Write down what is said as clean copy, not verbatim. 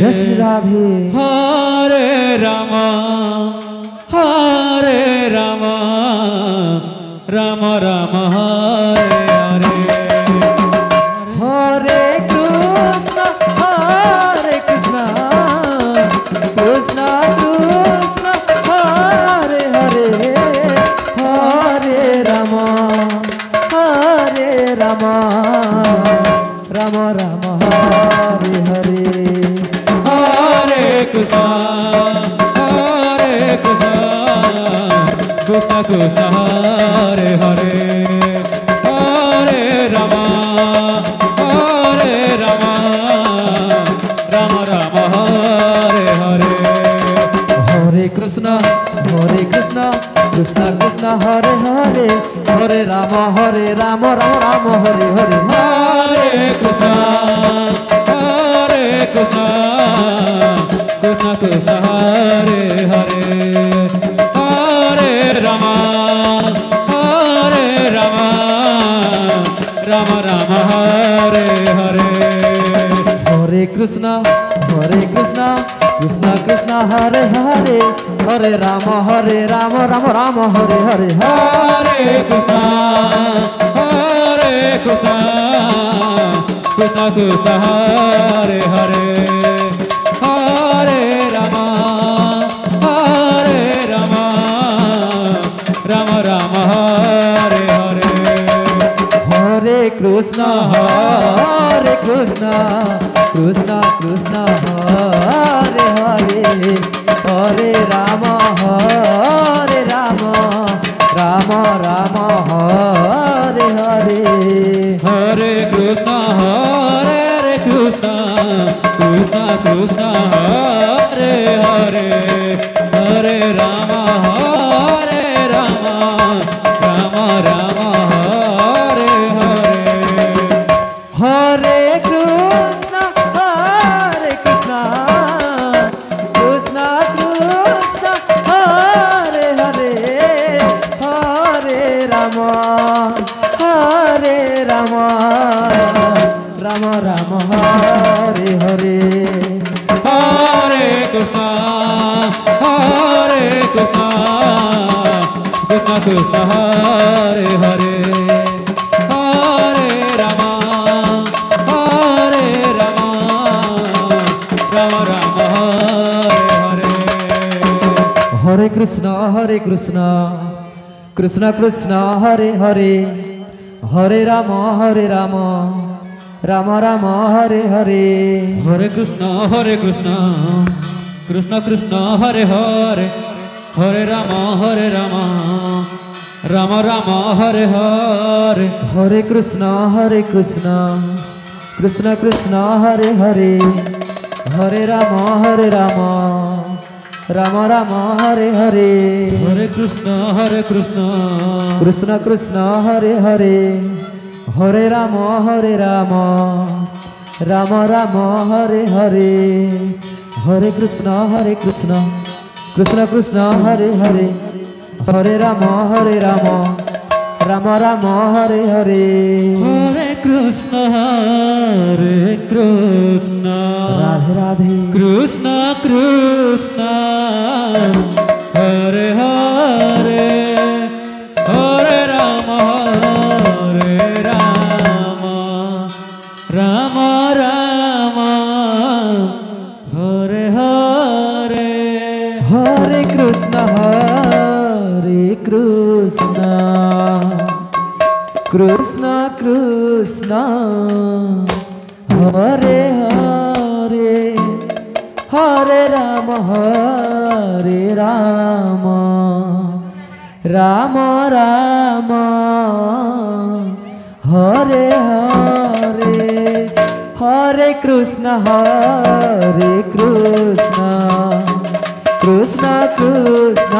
Jai Shri Radhe. Hare Ram Ram Ram Hare Hare. Hare Krishna Krishna Krishna Hare Hare. Hare Ram Ram Ram Hare Hare. Hare Krishna Krishna Krishna Hare Hare. Hare Ram Ram Ram Hare Hare. Hare Krishna Krishna Krishna Hare Hare. Hare Ram Ram Ram Hare Hare. Hare Krishna Krishna Krishna Hare Hare. Hare Ram Ram Ram Hare Hare. Hare Krishna Krishna Krishna Hare Hare. Hare Ram Ram Ram Hare Hare. Hare Krishna Krishna Krishna Hare Hare. Hare Ram Ram Ram Hare Hare. Hare Krishna Krishna Krishna Hare Hare. Hare Ram Ram Ram Hare Hare. Hare Krishna Krishna Krishna Hare Hare. Hare Ram Ram Ram Hare Hare. Hare Krishna Krishna Krishna Hare Hare. Hare Ram Ram Ram Hare Hare. Hare Krishna Krishna Krishna Hare Hare. Hare Ram Ram Ram Hare Hare. Hare Krishna Krishna Krishna Hare Hare. Hare Ram Ram Ram Hare Hare. Hare Krishna Krishna Krishna Hare Hare. Hare Ram Ram Ram Hare Hare. Hare Krishna Krishna Krishna Hare Hare. Hare Ram Ram Ram Hare Hare. Hare Krishna Krishna Krishna Hare Hare. Hare Ram Ram Ram Hare Hare. Hare Krishna Krishna Krishna Hare Hare. Hare Ram Ram Ram Hare Hare. Hare Krishna Radhe Radhe. Krishna Krishna Hare Hare. Hare Ram Ram Ram Hare Hare. Hare Krishna Krishna Krishna Hare Hare. Hare Ram Ram Ram Hare Hare. Hare Krishna Krishna Krishna